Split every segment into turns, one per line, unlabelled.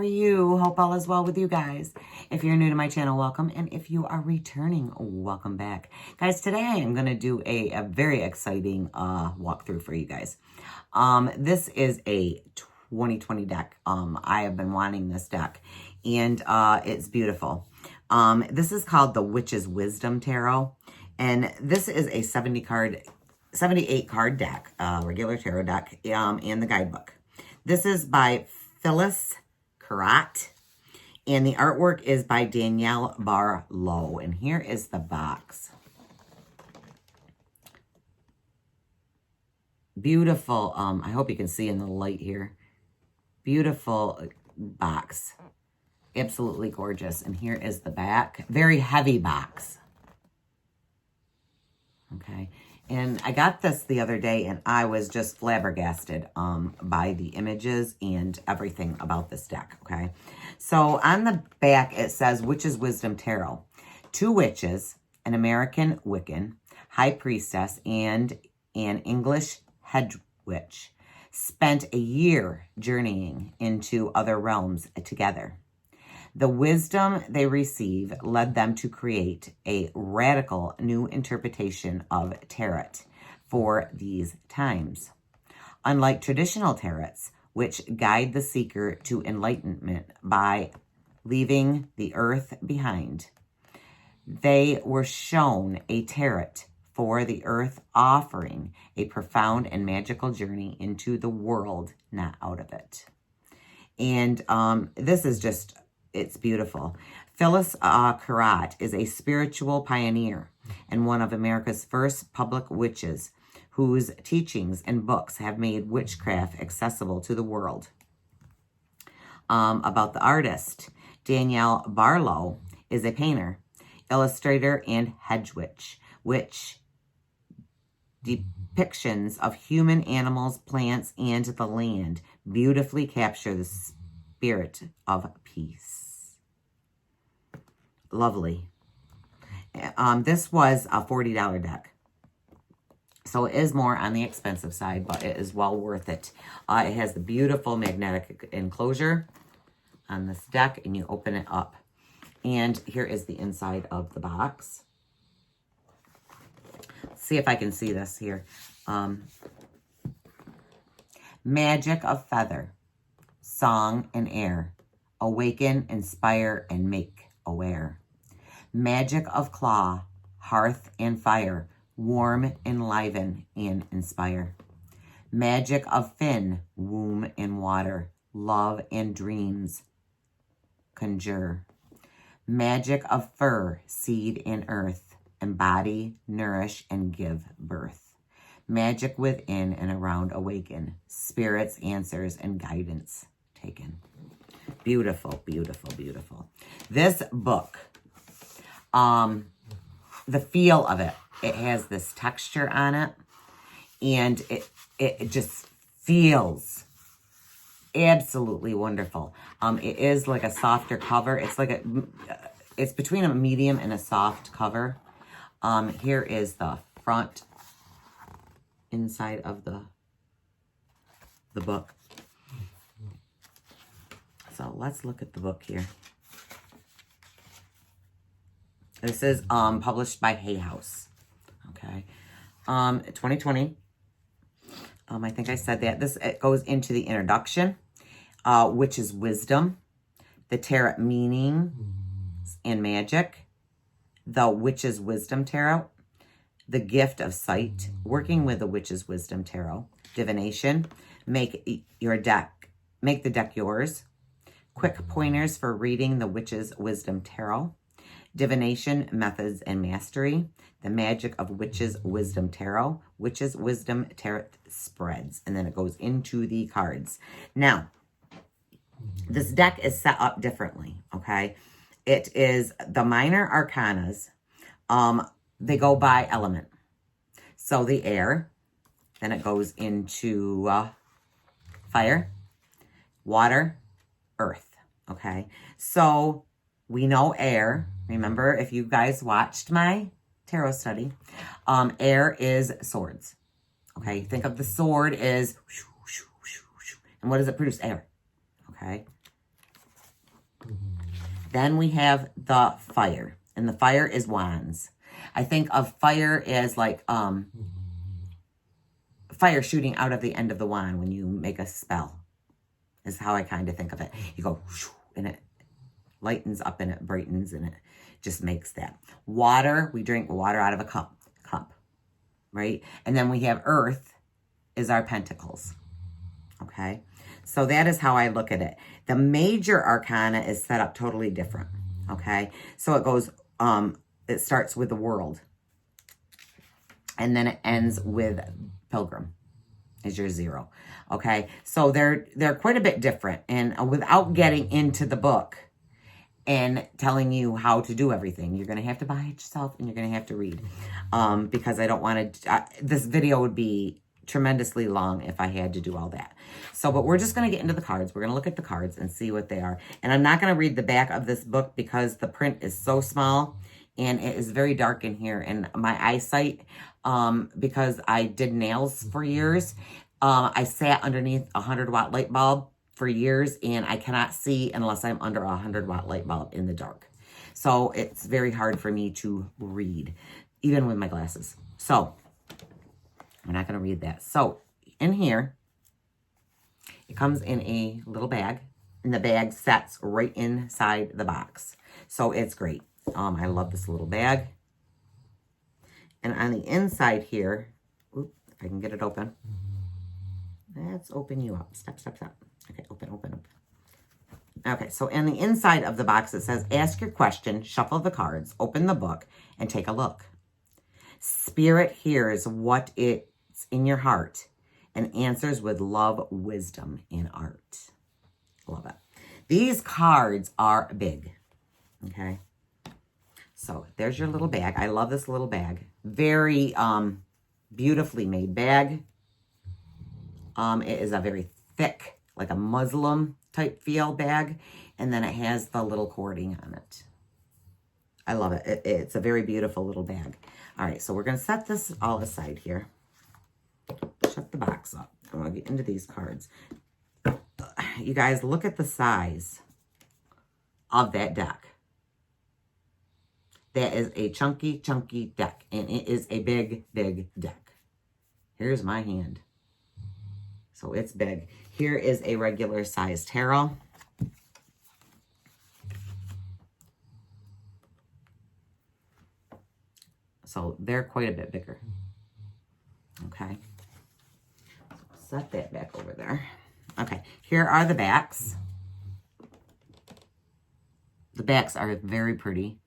are you? Hope all is well with you guys. If you're new to my channel, welcome. And if you are returning, welcome back. Guys, today I'm going to do a very exciting walkthrough for you guys. This is a 2020 deck. I have been wanting this deck, and it's beautiful. This is called the Witch's Wisdom Tarot, and this is a 78 card deck, regular tarot deck, and the guidebook. This is by Phyllis Curott, and the artwork is by Danielle Barlow. And here is the box. Beautiful. I hope you can see in the light here. Beautiful box. Absolutely gorgeous. And here is the back. Very heavy box. Okay. And I got this the other day, and I was just flabbergasted by the images and everything about this deck, okay? So on the back, it says Witch's Wisdom Tarot. 2 witches, an American Wiccan, high priestess, and an English head witch spent a year journeying into other realms together. The wisdom they receive led them to create a radical new interpretation of tarot for these times. Unlike traditional tarots, which guide the seeker to enlightenment by leaving the earth behind, they were shown a tarot for the earth, offering a profound and magical journey into the world, not out of it. And this is just... it's beautiful. Phyllis Curott is a spiritual pioneer and one of America's first public witches whose teachings and books have made witchcraft accessible to the world. About the artist, Danielle Barlow is a painter, illustrator, and hedge witch, which depictions of human, animals, plants, and the land beautifully capture the spirit of peace. Lovely. This was a $40 deck. So it is more on the expensive side, but it is well worth it. It has the beautiful magnetic enclosure on this deck, and you open it up. And here is the inside of the box. Let's see if I can see this here. Magic of feather, song and air, awaken, inspire, and make aware. Magic of claw, hearth and fire, warm, enliven, and inspire. Magic of fin, womb and water, love and dreams, conjure. Magic of fur, seed and earth, embody, nourish, and give birth. Magic within and around awaken, spirits, answers, and guidance taken. Beautiful, beautiful, beautiful. This book, the feel of it, it has this texture on it, and it just feels absolutely wonderful. It is like a softer cover. It's like it's between a medium and a soft cover. Here is the front inside of the book. So let's look at the book here. This is published by Hay House. Okay. 2020. I think I said that. It goes into the introduction, which is wisdom, the tarot meaning and magic, the Witch's Wisdom Tarot, the gift of sight, working with the Witch's Wisdom Tarot, divination, make the deck yours, quick pointers for reading the Witch's Wisdom Tarot, divination methods and mastery, the magic of Witch's Wisdom Tarot, Witch's Wisdom Tarot spreads, and then it goes into the cards. Now, this deck is set up differently, okay? It is the minor arcanas. They go by element. So the air, then it goes into fire, water, earth, okay? So we know air. Remember, if you guys watched my tarot study, air is swords, okay? Think of the sword as, and what does it produce? Air, okay? Then we have the fire, and the fire is wands. I think of fire as like fire shooting out of the end of the wand when you make a spell, is how I kind of think of it. You go, and it lightens up and it brightens and it just makes that. Water, we drink water out of a cup, right? And then we have earth is our pentacles, okay? So that is how I look at it. The major arcana is set up totally different, okay? So it goes, it starts with the world, and then it ends with pilgrim is your 0, okay? So they're quite a bit different, and without getting into the book and telling you how to do everything, you're going to have to buy it yourself, and you're going to have to read, because I don't want to, this video would be tremendously long if I had to do all that. So, but we're just going to get into the cards. We're going to look at the cards and see what they are. And I'm not going to read the back of this book because the print is so small and it is very dark in here. And my eyesight, because I did nails for years, I sat underneath a 100-watt light bulb for years, and I cannot see unless I'm under a 100-watt light bulb in the dark. So it's very hard for me to read, even with my glasses. So I'm not going to read that. So in here, it comes in a little bag, and the bag sets right inside the box. So it's great. I love this little bag. And on the inside here, if I can get it open. Let's open you up. Step. Okay, open. Okay, so in the inside of the box, it says, ask your question, shuffle the cards, open the book, and take a look. Spirit hears what it's in your heart and answers with love, wisdom, and art. Love it. These cards are big, okay? So there's your little bag. I love this little bag. Very beautifully made bag. It is a very thick, like a muslin type feel bag. And then it has the little cording on it. I love it. It's a very beautiful little bag. All right, so we're going to set this all aside here. Shut the box up. I'm going to get into these cards. You guys, look at the size of that deck. That is a chunky deck. And it is a big deck. Here's my hand. So it's big. Here is a regular size tarot. So they're quite a bit bigger. Okay. Set that back over there. Okay. Here are the backs. The backs are very pretty.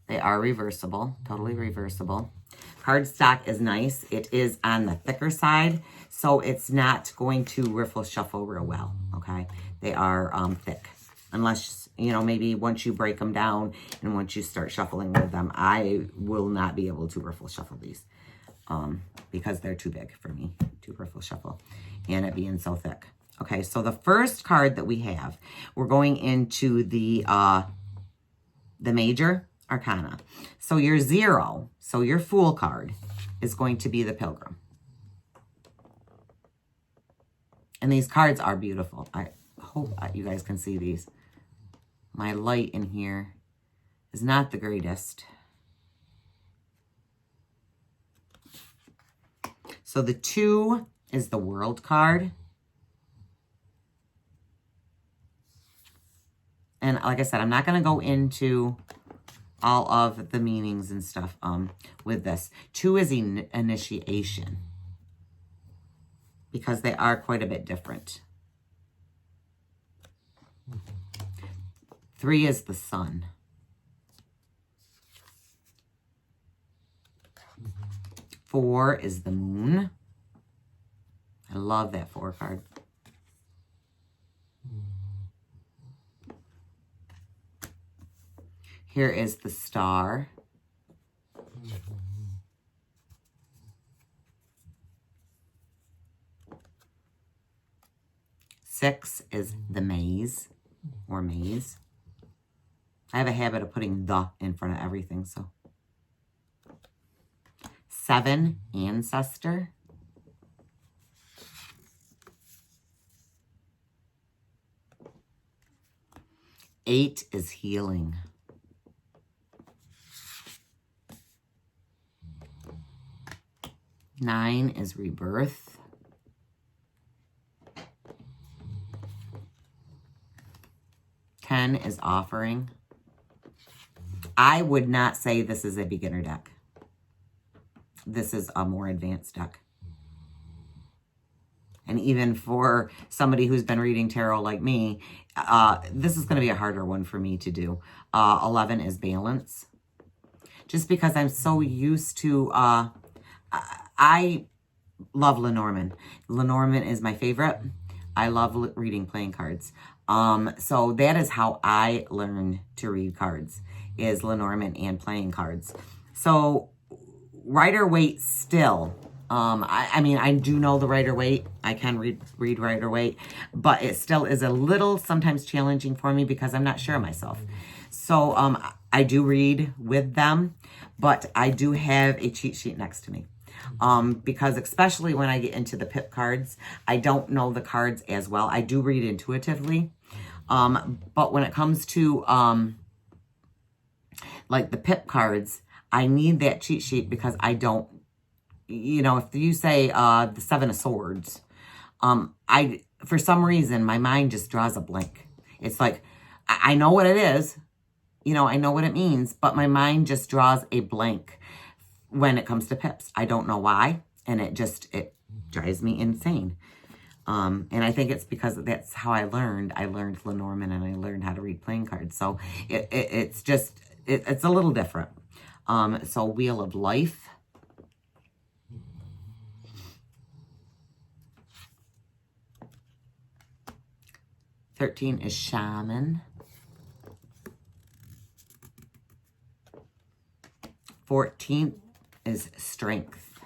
They are reversible. Totally reversible. Cardstock is nice. It is on the thicker side, so it's not going to riffle shuffle real well, okay? They are thick. Unless, you know, maybe once you break them down and once you start shuffling with them, I will not be able to riffle shuffle these because they're too big for me to riffle shuffle and it being so thick. Okay, so the first card that we have, we're going into the major arcana. So your 0, so your Fool card, is going to be the Pilgrim. And these cards are beautiful. I hope you guys can see these. My light in here is not the greatest. So the 2 is the World card. And like I said, I'm not going to go into all of the meanings and stuff with this. 2 is initiation, because they are quite a bit different. 3 is the Sun. 4 is the Moon. I love that 4 card. Here is the Star. 6 is the Maze, or Maze. I have a habit of putting the in front of everything, so. 7, Ancestor. 8 is healing. 9 is rebirth. 10 is offering. I would not say this is a beginner deck. This is a more advanced deck. And even for somebody who's been reading tarot like me, this is going to be a harder one for me to do. 11 is balance. Just because I'm so used to, I love Lenormand. Lenormand is my favorite. I love reading playing cards. So that is how I learned to read cards, is Lenormand and playing cards. So Rider-Waite still, I mean, I do know the Rider-Waite. I can read Rider-Waite, but it still is a little sometimes challenging for me because I'm not sure of myself. So I do read with them, but I do have a cheat sheet next to me. Because especially when I get into the pip cards, I don't know the cards as well. I do read intuitively. But when it comes to like the pip cards, I need that cheat sheet because I don't, you know, if you say the 7 of Swords, for some reason, my mind just draws a blank. It's like, I know what it is, you know, I know what it means, but my mind just draws a blank when it comes to pips. I don't know why, and it drives me insane. And I think it's because that's how I learned. I learned Lenormand and I learned how to read playing cards. So it's a little different. So Wheel of Life. $13 is Shaman. 14 is Strength.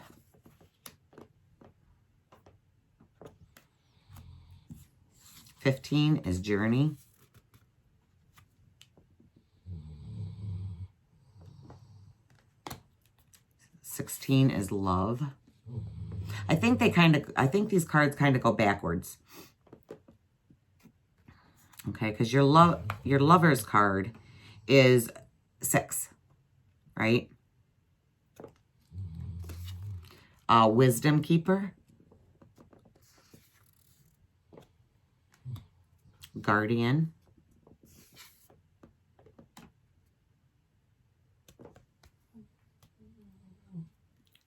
15 is Journey. 16 is Love. I think these cards kind of go backwards. Okay, because your Lover's card is 6, right? Wisdom Keeper. Guardian.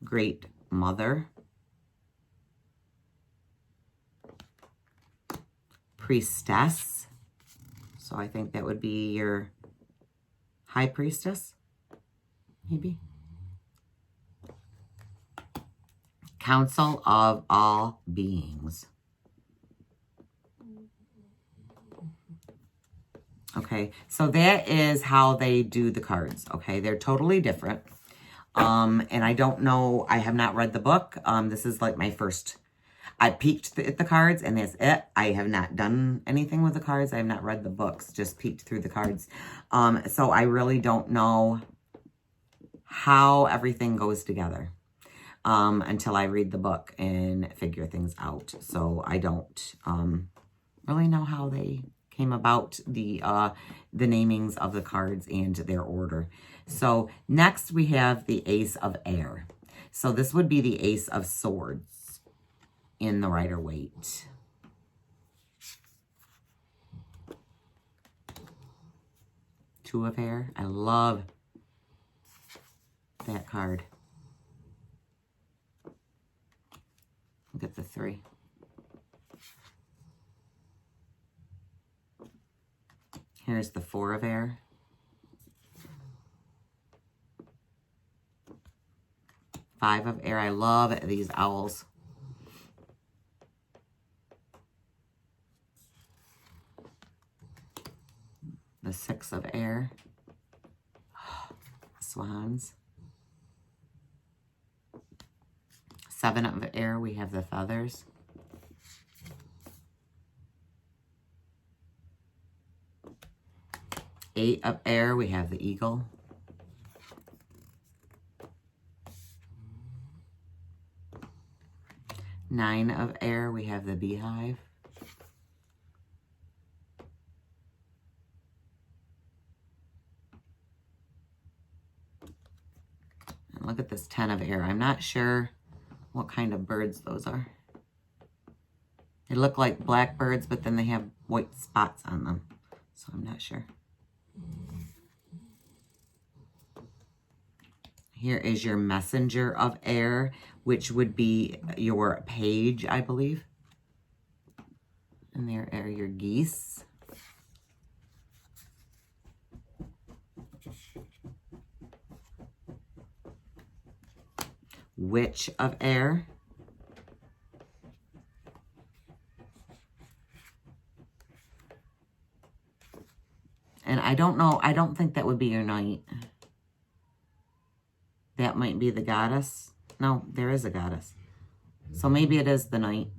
Great Mother. Priestess. So I think that would be your High Priestess, maybe. Council of All Beings. Okay, so that is how they do the cards, okay? They're totally different. And I don't know, I have not read the book. This is like my first, I peeked at the cards and that's it. I have not done anything with the cards. I have not read the books, just peeked through the cards. So I really don't know how everything goes together until I read the book and figure things out. So I don't really know how they came about, the namings of the cards and their order. So next we have the Ace of Air. So this would be the Ace of Swords in the Rider-Waite. Two of Air. I love that card. Look at the 3. Here's the 4 of Air. Five of Air. I love these owls. The 6 of Air. Swans. 7 of Air, we have the feathers. 8 of Air, we have the eagle. 9 of Air, we have the beehive. Look at this 10 of air. I'm not sure what kind of birds those are. They look like blackbirds, but then they have white spots on them. So I'm not sure. Here is your messenger of air, which would be your page, I believe. And there are your geese. Witch of air. And I don't know, I don't think that would be your knight. That might be the goddess. No, there is a goddess. So maybe it is the knight.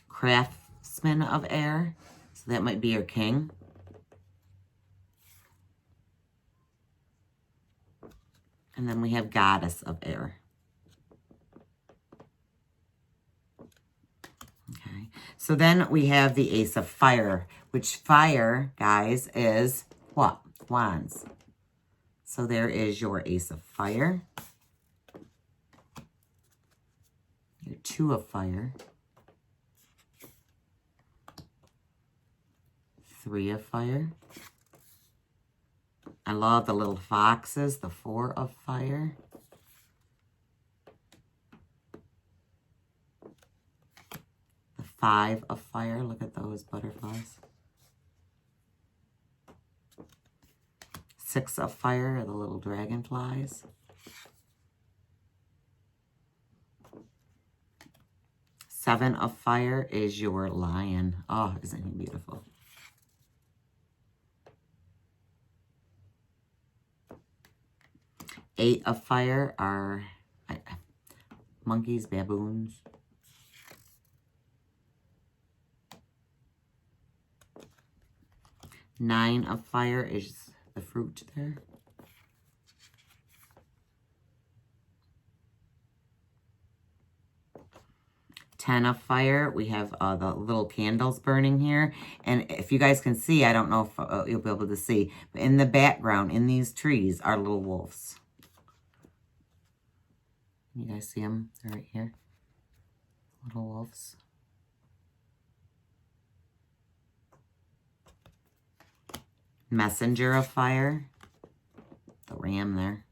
Craftsman of air. So that might be your king. And then we have goddess of air. Okay. So then we have the ace of fire, which fire, guys, is what? Wands. So there is your ace of fire. Your two of fire. Three of fire. I love the little foxes, the four of fire. The five of fire, look at those butterflies. Six of fire are the little dragonflies. Seven of fire is your lion. Oh, isn't he beautiful? Eight of fire are monkeys, baboons. Nine of fire is the fruit there. Ten of fire, we have the little candles burning here. And if you guys can see, I don't know if you'll be able to see, but in the background, in these trees, are little wolves. You guys see them? They're right here. Little wolves. Messenger of fire. The ram there.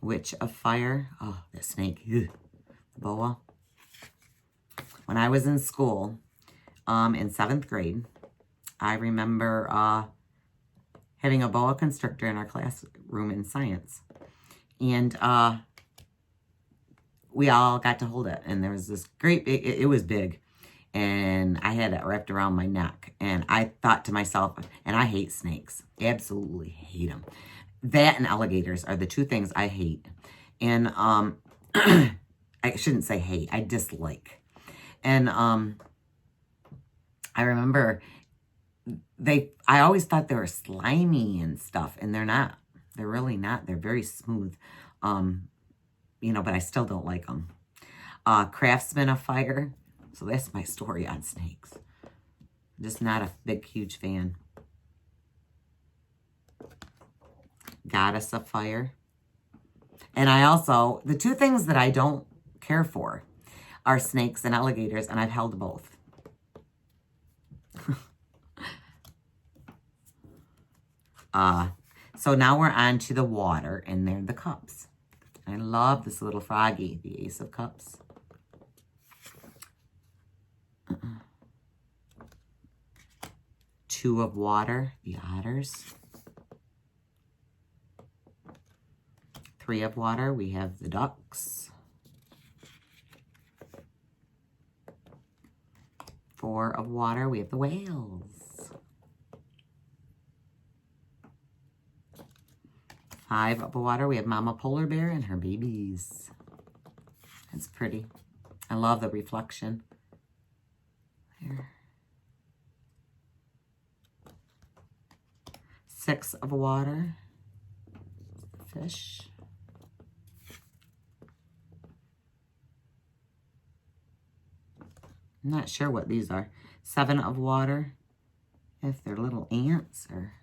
Witch of fire. Oh, the snake. Ugh. The boa. When I was in school, in 7th grade, I remember having a boa constrictor in our classroom in science. And we all got to hold it. And there was this great, it was big. And I had it wrapped around my neck. And I thought to myself, and I hate snakes. Absolutely hate them. That and alligators are the two things I hate. And I shouldn't say hate, I dislike. And I remember I always thought they were slimy and stuff, and they're not. They're really not. They're very smooth. You know, but I still don't like them. Craftsman of fire. So that's my story on snakes. Just not a big, huge fan. Goddess of fire. And I also, the two things that I don't care for are snakes and alligators, and I've held both. So now we're on to the water, and they're the cups. I love this little froggy, the Ace of Cups. Two of water, the otters. Three of water, we have the ducks. Four of water, we have the whales. Five of water, we have Mama Polar Bear and her babies. That's pretty. I love the reflection. There. Six of water, fish. I'm not sure what these are. Seven of water, if they're little ants or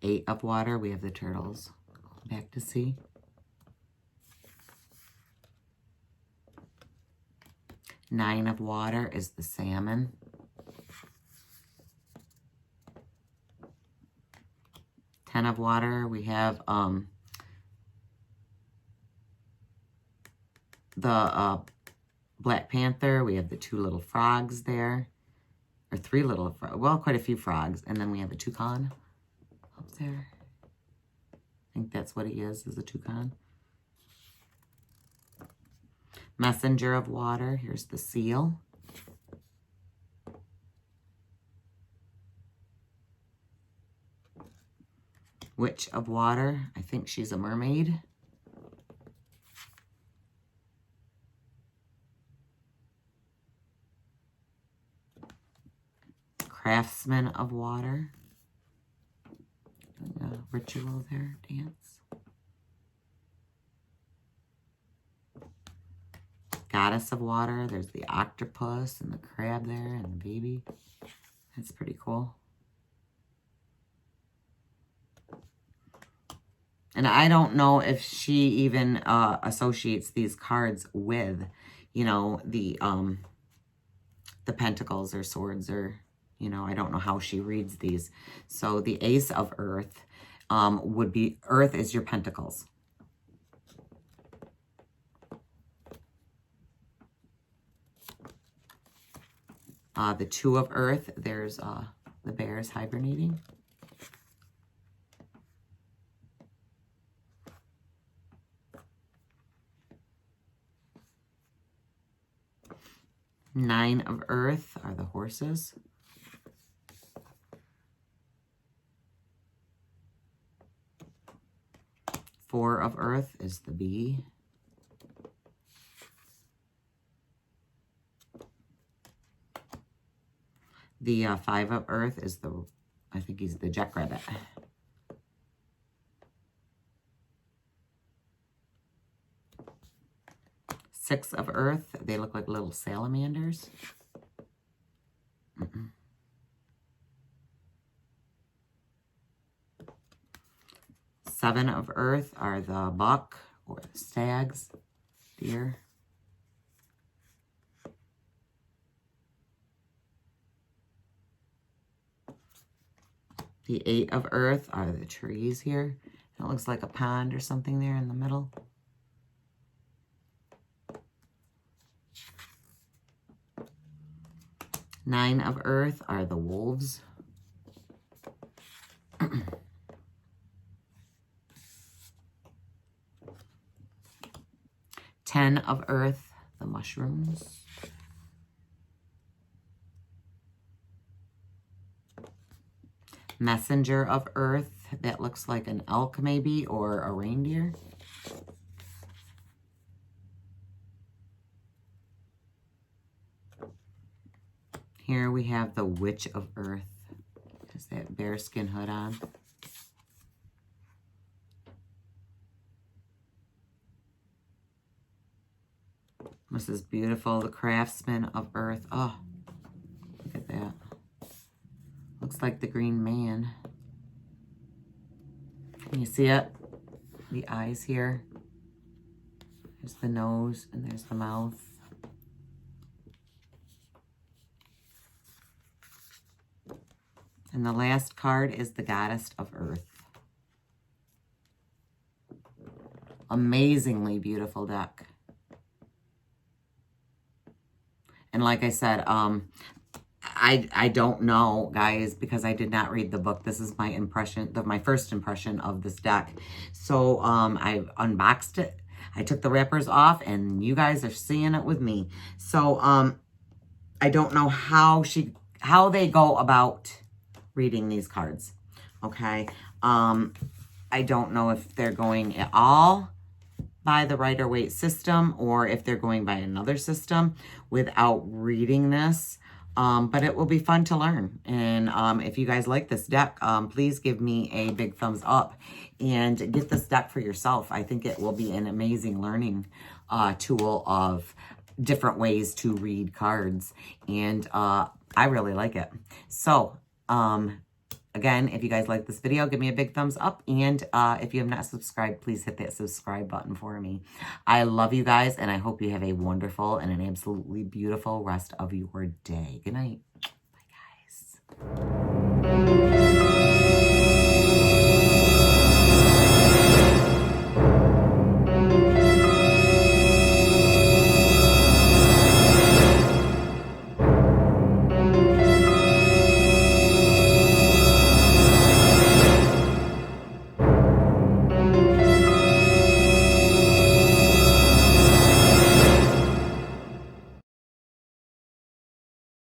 8 of water, we have the turtles. Back to sea. 9 of water is the salmon. 10 of water, we have the Black Panther. We have the 2 little frogs there. Or 3 little frogs. Well, quite a few frogs. And then we have a toucan up there. I think that's what he is a toucan. Messenger of water. Here's the seal. Witch of water. I think she's a mermaid. Craftsman of water. Doing a ritual there, dance. Goddess of water. There's the octopus and the crab there and the baby. That's pretty cool. And I don't know if she even associates these cards with, you know, the pentacles or swords, or, you know, I don't know how she reads these. So the Ace of Earth would be, Earth is your pentacles. The 2 of Earth, there's the bears hibernating. Nine of Earth are the horses. Four of Earth is the bee. The 5 of Earth is the, I think he's the jackrabbit. 6 of Earth, they look like little salamanders. 7 of Earth are the buck or the stags, deer. The 8 of Earth are the trees here. It looks like a pond or something there in the middle. Nine of Earth are the wolves. 10 of Earth, the mushrooms. Messenger of Earth, that looks like an elk maybe, or a reindeer. Here we have the Witch of Earth. Has that bearskin hood on. This is beautiful. The Craftsman of Earth. Oh, look at that. Looks like the Green Man. Can you see it? The eyes here. There's the nose and there's the mouth. And the last card is the Goddess of Earth. Amazingly beautiful deck. And like I said, I don't know, guys, because I did not read the book. This is my impression, my first impression of this deck. So I unboxed it. I took the wrappers off, and you guys are seeing it with me. So I don't know how they go about reading these cards. Okay, I don't know if they're going at all by the Rider-Waite system or if they're going by another system without reading this. But it will be fun to learn. And if you guys like this deck, please give me a big thumbs up and get this deck for yourself. I think it will be an amazing learning tool of different ways to read cards. And I really like it. So Again, if you guys like this video, give me a big thumbs up. And if you have not subscribed, please hit that subscribe button for me. I love you guys, and I hope you have a wonderful and an absolutely beautiful rest of your day. Good night. Bye, guys.